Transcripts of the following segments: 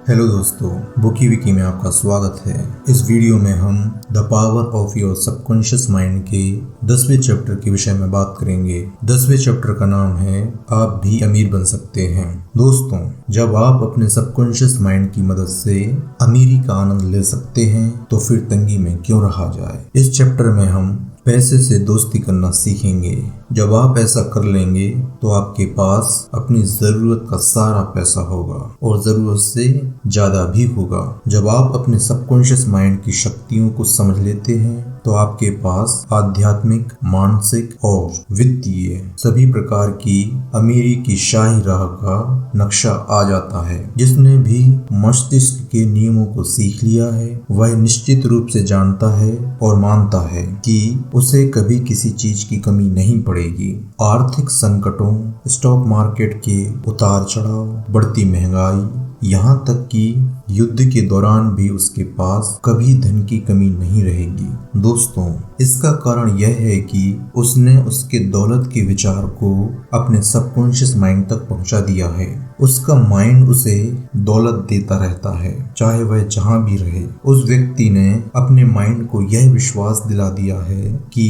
Hello दोस्तों, bookie Vicky में आपका स्वागत है। इस वीडियो में हम the power of your subconscious mind के 10वें चैप्टर के विषय में बात करेंगे। 10वें चैप्टर का नाम है आप भी अमीर बन सकते हैं। दोस्तों, जब आप अपने सबकॉन्शियस माइंड की मदद से अमीरी का आनंद ले सकते हैं तो फिर तंगी में क्यों रहा जाए। इस चैप्टर में हम पैसे से दोस्ती करना सीखेंगे। जब आप ऐसा कर लेंगे तो आपके पास अपनी जरूरत का सारा पैसा होगा और जरूरत से ज्यादा भी होगा। जब आप अपने सबकॉन्शियस माइंड की शक्तियों को समझ लेते हैं तो आपके पास आध्यात्मिक, मानसिक और वित्तीय सभी प्रकार की अमीरी की शाही राह का नक्शा आ जाता है। जिसने भी मस्तिष्क के नियमों को सीख लिया है वह निश्चित रूप से जानता है और मानता है कि उसे कभी किसी चीज की कमी नहीं पड़ेगी। आर्थिक संकटों, स्टॉक मार्केट के उतार चढ़ाव, बढ़ती महंगाई, यहाँ तक कि युद्ध के दौरान भी उसके पास कभी धन की कमी नहीं रहेगी। दोस्तों, इसका कारण यह है कि उसने उसके दौलत के विचार को अपने सबकॉन्शियस माइंड तक पहुंचा दिया है। उसका माइंड उसे दौलत देता रहता है चाहे वह जहां भी रहे। उस व्यक्ति ने अपने माइंड को यह विश्वास दिला दिया है कि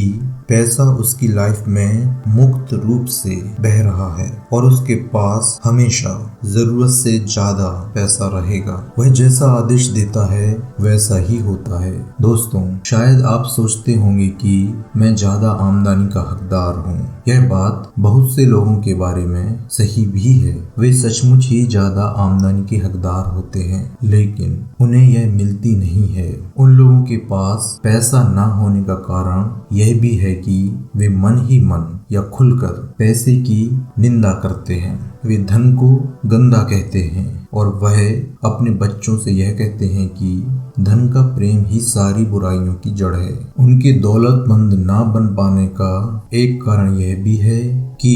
पैसा उसकी लाइफ में मुक्त रूप से बह रहा है और उसके पास हमेशा जरूरत से ज्यादा पैसा रहेगा। वह जैसा आदेश देता है वैसा ही होता है। दोस्तों, शायद आप सोचते होंगे कि मैं ज्यादा आमदनी का हकदार हूँ। यह बात बहुत से लोगों के बारे में सही भी है। वे सचमुच ही ज्यादा आमदनी के हकदार होते हैं, लेकिन उन्हें यह मिलती नहीं है। उन लोगों के पास पैसा ना होने का कारण यह भी है कि वे मन ही मन या खुलकर पैसे की निंदा करते हैं। वे धन को गंदा कहते हैं और वह अपने बच्चों से यह कहते हैं कि धन का प्रेम ही सारी बुराइयों की जड़ है। उनके दौलतमंद ना बन पाने का एक कारण यह भी है कि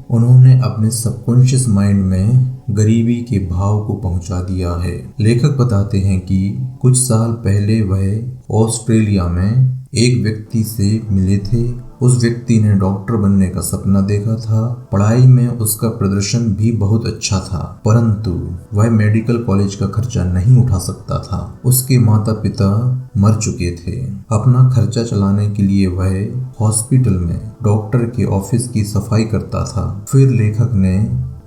उन्होंने अपने सबकॉन्शियस माइंड में गरीबी के भाव को पहुंचा दिया है। लेखक बताते हैं कि कुछ साल पहले वह ऑस्ट्रेलिया में एक व्यक्ति से मिले थे। उस व्यक्ति ने डॉक्टर बनने का सपना देखा था। पढ़ाई में उसका प्रदर्शन भी बहुत अच्छा था, परंतु वह मेडिकल कॉलेज का खर्चा नहीं उठा सकता था। उसके माता पिता मर चुके थे। अपना खर्चा चलाने के लिए वह हॉस्पिटल में डॉक्टर के ऑफिस की सफाई करता था। फिर लेखक ने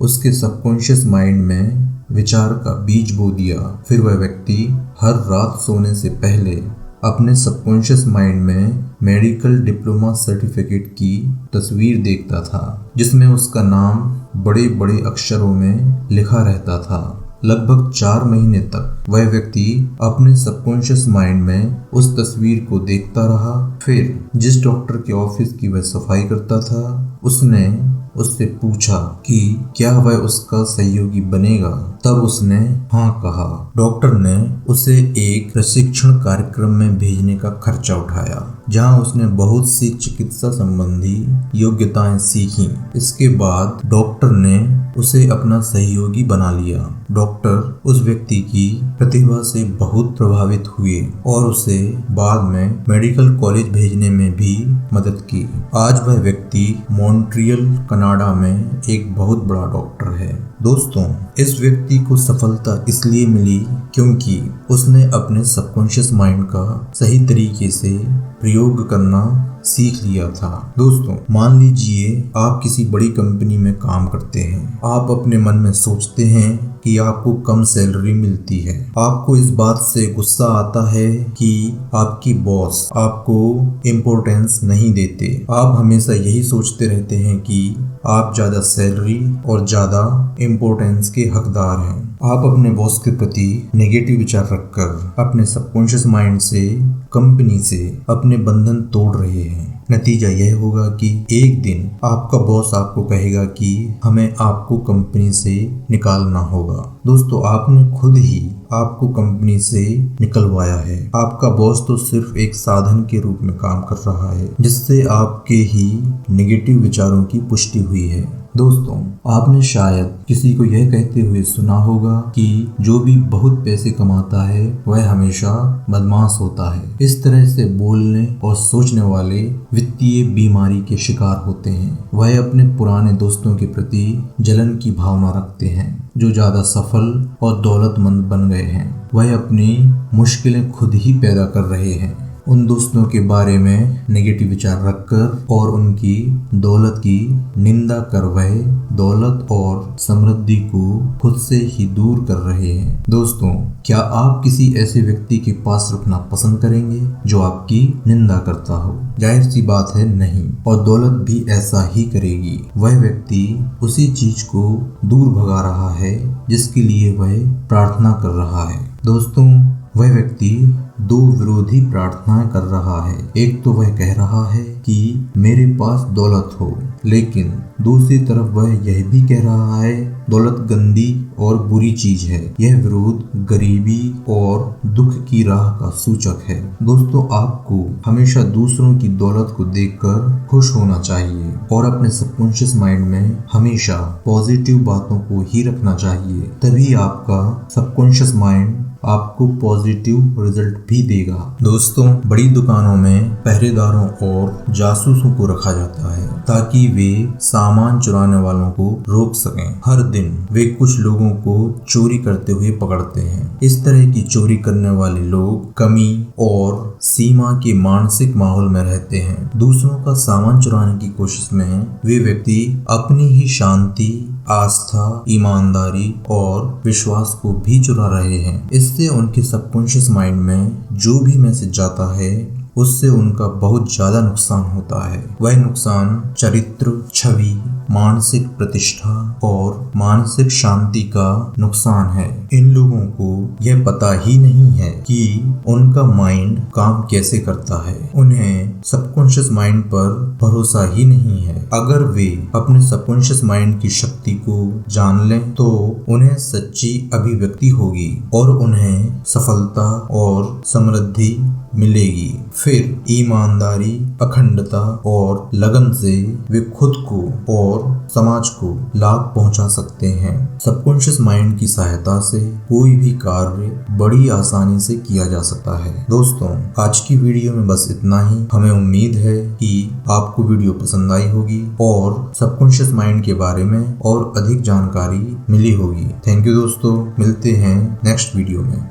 उसके सबकॉन्शियस माइंड में विचार का बीज बो दिया। फिर वह व्यक्ति हर रात सोने से पहले अपने सबकॉन्शियस माइंड में मेडिकल डिप्लोमा सर्टिफिकेट की तस्वीर देखता था, जिसमें उसका नाम बड़े बड़े अक्षरों में लिखा रहता था। लगभग 4 महीने तक वह व्यक्ति अपने सबकॉन्शियस माइंड में उस तस्वीर को देखता रहा। फिर जिस डॉक्टर के ऑफिस की वह सफाई करता था उसने उससे पूछा कि क्या वह उसका सहयोगी बनेगा। तब उसने हाँ कहा। डॉक्टर ने उसे एक प्रशिक्षण कार्यक्रम में भेजने का खर्चा उठाया, जहां उसने बहुत सी चिकित्सा संबंधी योग्यताएं सीखी। इसके बाद डॉक्टर ने उसे अपना सहयोगी बना लिया। डॉक्टर उस व्यक्ति की प्रतिभा से बहुत प्रभावित हुए और उसे बाद में मेडिकल कॉलेज भेजने में भी मदद की। आज वह व्यक्ति मॉन्ट्रियल, कनाडा में एक बहुत बड़ा डॉक्टर है। दोस्तों, इस व्यक्ति को सफलता इसलिए मिली क्योंकि उसने अपने सबकॉन्शियस माइंड का सही तरीके से प्रयोग करना सीख लिया था। दोस्तों, मान लीजिए आप किसी बड़ी कंपनी में काम करते हैं। आप अपने मन में सोचते हैं कि आपको कम सैलरी मिलती है। आपको इस बात से गुस्सा आता है कि आपकी बॉस आपको इम्पोर्टेंस नहीं देते। आप हमेशा यही सोचते रहते हैं कि आप ज्यादा सैलरी और ज्यादा इम्पोर्टेंस के हकदार हैं। आप अपने बॉस के प्रति नेगेटिव विचार रखकर अपने सबकॉन्शियस माइंड से, कंपनी से अपने बंधन तोड़ रहे हैं। नतीजा यह होगा कि एक दिन आपका बॉस आपको कहेगा कि हमें आपको कंपनी से निकालना होगा। दोस्तों, आपने खुद ही आपको कंपनी से निकलवाया है। आपका बॉस तो सिर्फ एक साधन के रूप में काम कर रहा है, जिससे आपके ही नेगेटिव विचारों की पुष्टि हुई है। दोस्तों, आपने शायद किसी को यह कहते हुए सुना होगा कि जो भी बहुत पैसे कमाता है वह हमेशा बदमाश होता है। इस तरह से बोलने और सोचने वाले वित्तीय बीमारी के शिकार होते हैं। वह अपने पुराने दोस्तों के प्रति जलन की भावना रखते हैं जो ज्यादा सफल और दौलतमंद बन गए हैं। वह अपनी मुश्किलें खुद ही पैदा कर रहे हैं। उन दोस्तों के बारे में नेगेटिव विचार रखकर और उनकी दौलत की निंदा कर वह दौलत और समृद्धि को खुद से ही दूर कर रहे हैं। दोस्तों, क्या आप किसी ऐसे व्यक्ति के पास रुकना पसंद करेंगे जो आपकी निंदा करता हो? जाहिर सी बात है नहीं, और दौलत भी ऐसा ही करेगी। वह व्यक्ति उसी चीज को दूर भगा रहा है जिसके लिए वह प्रार्थना कर रहा है। दोस्तों, वह व्यक्ति दो विरोधी प्रार्थनाएं कर रहा है। एक तो वह कह रहा है कि मेरे पास दौलत हो, लेकिन दूसरी तरफ वह यह भी कह रहा है दौलत गंदी और बुरी चीज है। यह विरोध गरीबी और दुख की राह का सूचक है। दोस्तों, आपको हमेशा दूसरों की दौलत को देखकर खुश होना चाहिए और अपने सबकॉन्शियस माइंड में हमेशा पॉजिटिव बातों को ही रखना चाहिए। तभी आपका सबकॉन्शियस माइंड आपको पॉजिटिव रिजल्ट भी देगा। दोस्तों, बड़ी दुकानों में पहरेदारों और जासूसों को रखा जाता है ताकि वे सामान चुराने वालों को रोक सकें। हर दिन वे कुछ लोगों को चोरी करते हुए पकड़ते हैं। इस तरह की चोरी करने वाले लोग कमी और सीमा के मानसिक माहौल में रहते हैं। दूसरों का सामान चुराने की कोशिश में वे व्यक्ति अपनी ही शांति, आस्था, ईमानदारी और विश्वास को भी चुरा रहे हैं। इससे उनके सबकॉन्शियस माइंड में जो भी मैसेज जाता है उससे उनका बहुत ज्यादा नुकसान होता है। वह नुकसान चरित्र, छवि, मानसिक प्रतिष्ठा और मानसिक शांति का नुकसान है। इन लोगों को यह पता ही नहीं है कि उनका माइंड काम कैसे करता है। उन्हें सबकॉन्शियस माइंड पर भरोसा ही नहीं है। अगर वे अपने सबकॉन्शियस माइंड की शक्ति को जान लें तो उन्हें सच्ची अभिव्यक्ति होगी और उन्हें सफलता और समृद्धि मिलेगी। फिर ईमानदारी, अखंडता और लगन से वे खुद को और समाज को लाभ पहुंचा सकते हैं। सबकॉन्शियस माइंड की सहायता से कोई भी कार्य बड़ी आसानी से किया जा सकता है। दोस्तों, आज की वीडियो में बस इतना ही। हमें उम्मीद है कि आपको वीडियो पसंद आई होगी और सबकॉन्शियस माइंड के बारे में और अधिक जानकारी मिली होगी। थैंक यू दोस्तों, मिलते हैं नेक्स्ट वीडियो में।